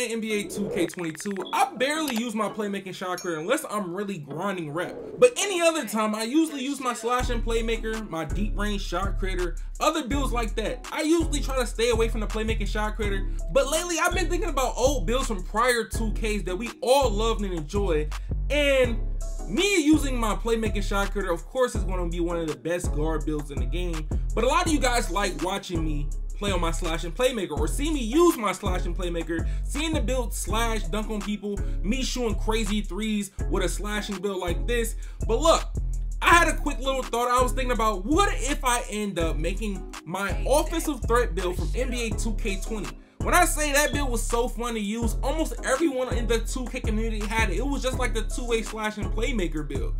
playing NBA 2K22, I barely use my playmaking shot creator unless I'm really grinding rep. But any other time, I usually use my slashing playmaker, my deep range shot creator, other builds like that. I usually try to stay away from the playmaking shot creator, but lately I've been thinking about old builds from prior 2Ks that we all loved and enjoyed, and me using my playmaking shot creator, of course, is going to be one of the best guard builds in the game. But a lot of you guys like watching me play on my slashing playmaker or see me use my slashing playmaker, seeing the build slash dunk on people, me shooting crazy threes with a slashing build like this. But look, I had a quick little thought. I was thinking about what if I end up making my offensive threat build from NBA 2K20. When I say that build was so fun to use, almost everyone in the 2K community had it. It was just like the two-way slashing playmaker build.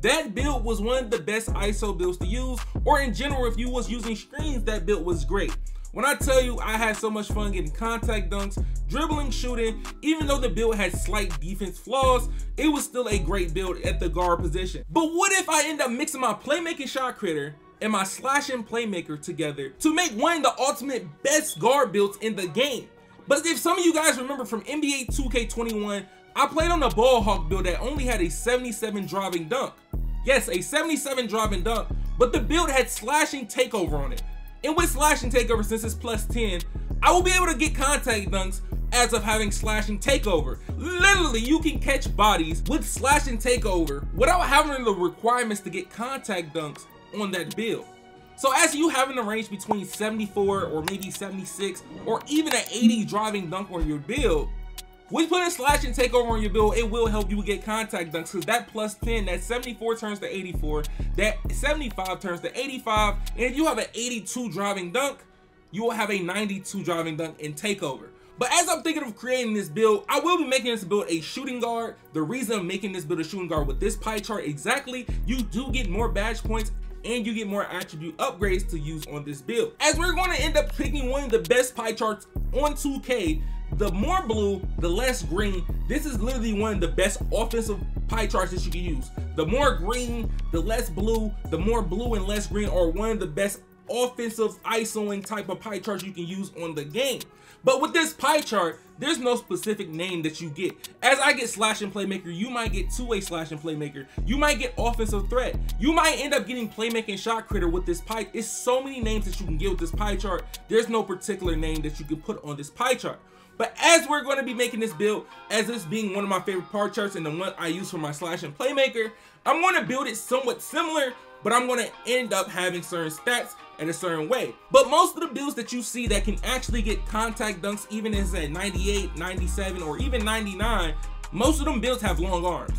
That build was one of the best ISO builds to use, or in general, if you was using screens, that build was great. When I tell you I had so much fun getting contact dunks, dribbling, shooting, even though the build had slight defense flaws, it was still a great build at the guard position. But what if I end up mixing my playmaking shot creator and my slashing playmaker together to make one of the ultimate best guard builds in the game? But if some of you guys remember from NBA 2K21, I played on the ball hawk build that only had a 77 driving dunk. Yes, a 77 driving dunk, but the build had slashing takeover on it. And with slashing takeover, since it's +10, I will be able to get contact dunks as of having slashing takeover. Literally, you can catch bodies with slashing takeover without having the requirements to get contact dunks on that build. So as you having a range between 74 or maybe 76 or even an 80 driving dunk on your build, with putting slashing takeover on your build, it will help you get contact dunks, because that +10, that 74 turns to 84, that 75 turns to 85, and if you have an 82 driving dunk, you will have a 92 driving dunk in takeover. But as I'm thinking of creating this build, I will be making this build a shooting guard. The reason I'm making this build a shooting guard with this pie chart exactly, you do get more badge points and you get more attribute upgrades to use on this build. As we're going to end up picking one of the best pie charts on 2K, the more blue, the less green. This is literally one of the best offensive pie charts that you can use. The more green, the less blue, the more blue and less green are one of the best offensive isoing type of pie charts you can use on the game. But with this pie chart, there's no specific name that you get. As I get slashing playmaker, you might get two-way slashing playmaker. You might get offensive threat. You might end up getting playmaking shot creator with this pie. It's so many names that you can get with this pie chart. There's no particular name that you can put on this pie chart. But as we're going to be making this build, as this being one of my favorite pie charts and the one I use for my slashing playmaker, I'm going to build it somewhat similar, but I'm going to end up having certain stats in a certain way. But most of the builds that you see that can actually get contact dunks, even if it's at 98, 97, or even 99, most of them builds have long arms.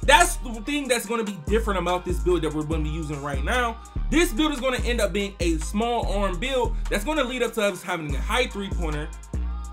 That's the thing that's going to be different about this build that we're going to be using right now. This build is going to end up being a small arm build that's going to lead up to us having a high three-pointer,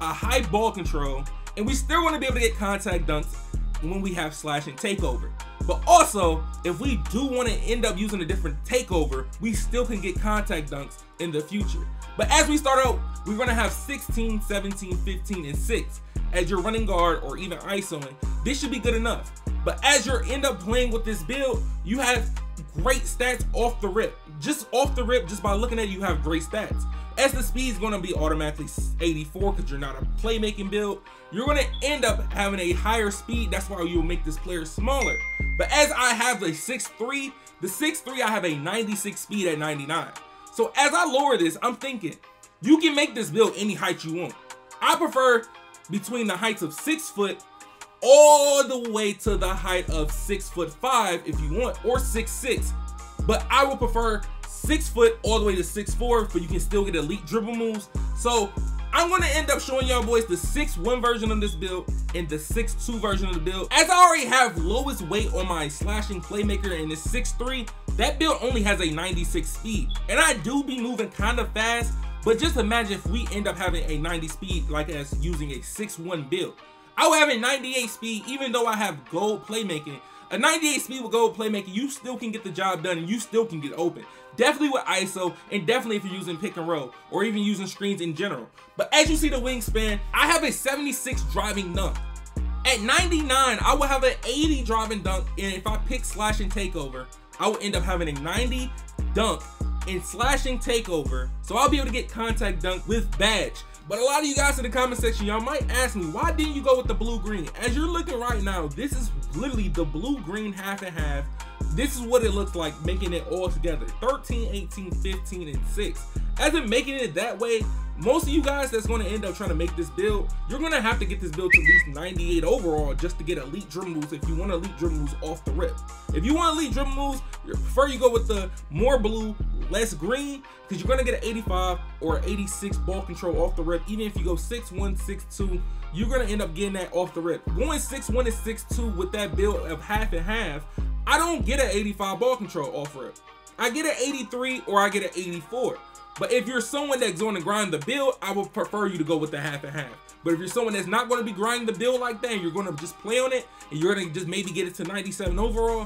a high ball control, and we still want to be able to get contact dunks when we have slashing takeover. But also, if we do want to end up using a different takeover, we still can get contact dunks in the future. But as we start out, we're going to have 16, 17, 15, and 6 as your running guard or even isoing. This should be good enough. But as you end up playing with this build, you have great stats off the rip. Just off the rip, just by looking at it, you have great stats. As the speed is going to be automatically 84 because you're not a playmaking build, you're going to end up having a higher speed. That's why you'll make this player smaller. But as I have a 6'3", the 6'3", I have a 96 speed at 99. So as I lower this, I'm thinking you can make this build any height you want. I prefer between the heights of 6 foot all the way to the height of 6'5" if you want, or 6'6". But I would prefer 6 foot all the way to 6'4", but you can still get elite dribble moves. So I'm going to end up showing y'all boys the 6'1" version of this build and the 6'2" version of the build. As I already have lowest weight on my slashing playmaker and it's 6'3", that build only has a 96 speed. And I do be moving kind of fast, but just imagine if we end up having a 90 speed like as using a 6'1" build. I would have a 98 speed even though I have gold playmaking. A 98 speed with gold playmaking, you still can get the job done and you still can get open. Definitely with ISO, and definitely if you're using pick and roll or even using screens in general. But as you see the wingspan, I have a 76 driving dunk. At 99, I will have an 80 driving dunk, and if I pick slashing takeover, I will end up having a 90 dunk in slashing takeover. So I'll be able to get contact dunk with badge. But a lot of you guys in the comment section, y'all might ask me, why didn't you go with the blue-green? As you're looking right now, this is literally the blue-green half and half. This is what it looks like making it all together. 13, 18, 15, and 6. As in making it that way, most of you guys that's going to end up trying to make this build, you're going to have to get this build to at least 98 overall just to get elite dribble moves if you want elite dribble moves off the rip. If you want elite dribble moves, I prefer you go with the more blue, less green, because you're going to get an 85 or 86 ball control off the rip. Even if you go 6'1", 6'2", you're going to end up getting that off the rip. Going 6'1" and 6'2" with that build of half and half, I don't get an 85 ball control off rip. I get an 83 or I get an 84. But if you're someone that's going to grind the build, I would prefer you to go with the half and half. But if you're someone that's not going to be grinding the build like that, and you're going to just play on it, and you're going to just maybe get it to 97 overall,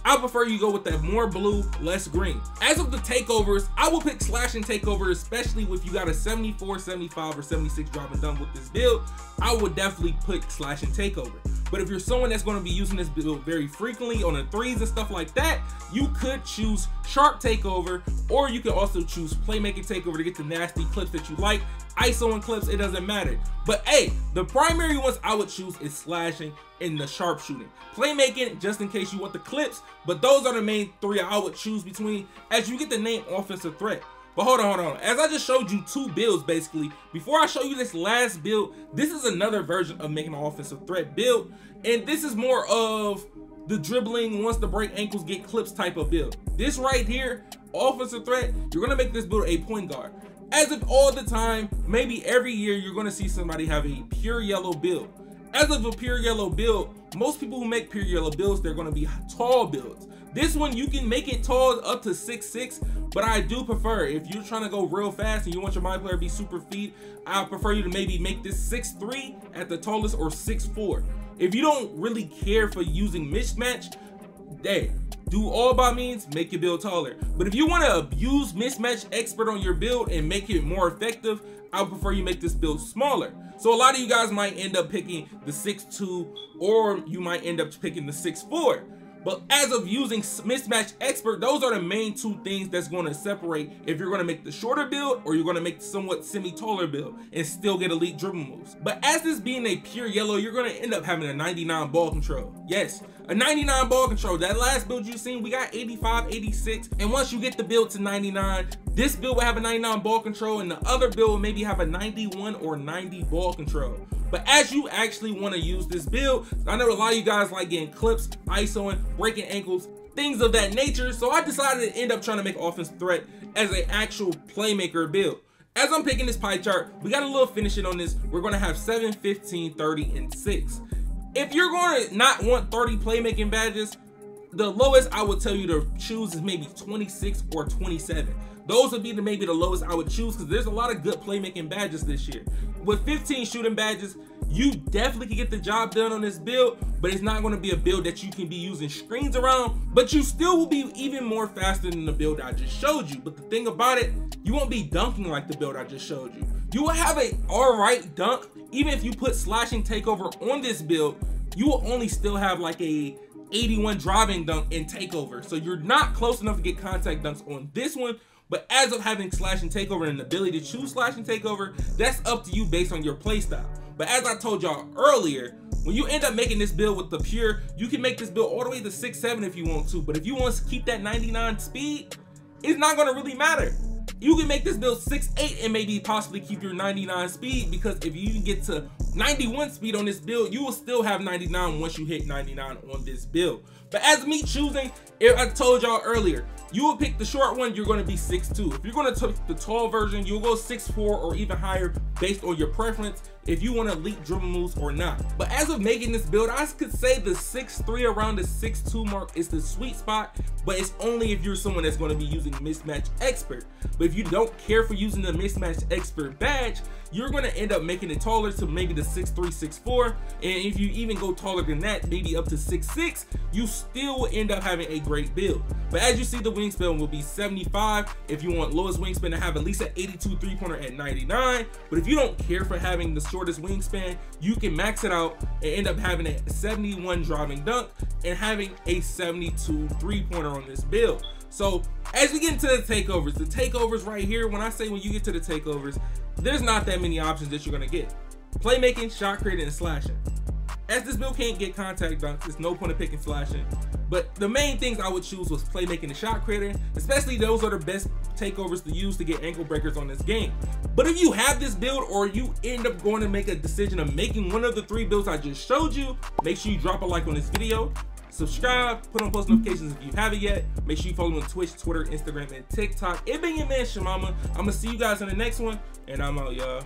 I prefer you go with that more blue, less green. As of the takeovers, I will pick slash and takeover, especially if you got a 74, 75, or 76 drop and dunk with this build. I would definitely put slash and takeover. But if you're someone that's going to be using this build very frequently on the threes and stuff like that, you could choose sharp takeover, or you can also choose playmaking takeover to get the nasty clips that you like. ISO and clips, it doesn't matter. But hey, the primary ones I would choose is slashing and the sharpshooting. Playmaking, just in case you want the clips, but those are the main three I would choose between as you get the name offensive threat. But hold on. As I just showed you two builds basically, before I show you this last build, this is another version of making an offensive threat build. And this is more of the dribbling, once the break ankles get clips type of build. This right here, offensive threat, you're gonna make this build a point guard. As if all the time, maybe every year, you're gonna see somebody have a pure yellow build. As of a pure yellow build, most people who make pure yellow builds, they're gonna be tall builds. This one, you can make it tall up to 6'6", but I do prefer, if you're trying to go real fast and you want your my player to be super feed, I prefer you to maybe make this 6'3" at the tallest or 6'4". If you don't really care for using mismatch, hey, do all by means, make your build taller. But if you want to use mismatch expert on your build and make it more effective, I would prefer you make this build smaller. So a lot of you guys might end up picking the 6'2", or you might end up picking the 6'4". But as of using mismatch expert, those are the main two things that's going to separate if you're going to make the shorter build or you're going to make the somewhat semi-taller build and still get elite dribble moves. But as this being a pure yellow, you're going to end up having a 99 ball control. Yes, a 99 ball control. That last build you've seen, we got 85, 86. And once you get the build to 99, this build will have a 99 ball control and the other build will maybe have a 91 or 90 ball control. But as you actually want to use this build, I know a lot of you guys like getting clips, ISOing, breaking ankles, things of that nature. So I decided to end up trying to make offensive threat as an actual playmaker build. As I'm picking this pie chart, we got a little finishing on this. We're going to have 7, 15, 30, and 6. If you're going to not want 30 playmaking badges, the lowest I would tell you to choose is maybe 26 or 27. Those would be maybe the lowest I would choose because there's a lot of good playmaking badges this year. With 15 shooting badges, you definitely can get the job done on this build, but it's not going to be a build that you can be using screens around, but you still will be even more faster than the build I just showed you. But the thing about it, you won't be dunking like the build I just showed you. You will have a alright dunk. Even if you put slashing takeover on this build, you will only still have like a 81 driving dunk in takeover. So you're not close enough to get contact dunks on this one. But as of having slash and takeover and the ability to choose slash and takeover, that's up to you based on your playstyle. But as I told y'all earlier, when you end up making this build with the pure, you can make this build all the way to 6'7" if you want to. But if you want to keep that 99 speed, it's not going to really matter. You can make this build 6'8" and maybe possibly keep your 99 speed, because if you even get to 91 speed on this build, you will still have 99 once you hit 99 on this build. But as me choosing, I told y'all earlier, you will pick the short one, you're going to be 6'2". If you're going to take the tall version, you'll go 6'4" or even higher based on your preference, if you want elite dribble moves or not. But as of making this build, I could say the 6'3" around the 6'2" mark is the sweet spot, but it's only if you're someone that's going to be using mismatch expert. But if you don't care for using the mismatch expert badge, you're going to end up making it taller to maybe the 6'3", 6'4", and if you even go taller than that, maybe up to 6'6", you still will end up having a great build. But as you see, the wingspan will be 75 if you want lowest wingspan to have at least an 82 three-pointer at 99. But if you don't care for having the shortest wingspan, you can max it out and end up having a 71 driving dunk and having a 72 three-pointer on this build. So as we get into the takeovers right here, when I say when you get to the takeovers, there's not that many options that you're gonna get. Playmaking, shot creating, and slashing. As this build can't get contact dunks, there's no point in picking slashing. But the main things I would choose was playmaking and shot creating, especially those are the best takeovers to use to get ankle breakers on this game. But if you have this build or you end up going to make a decision of making one of the 3 builds I just showed you, make sure you drop a like on this video, subscribe, put on post notifications if you haven't yet. Make sure you follow me on Twitch, Twitter, Instagram, and TikTok. It been your man ChaMoma. I'm gonna see you guys in the next one, and I'm out, y'all.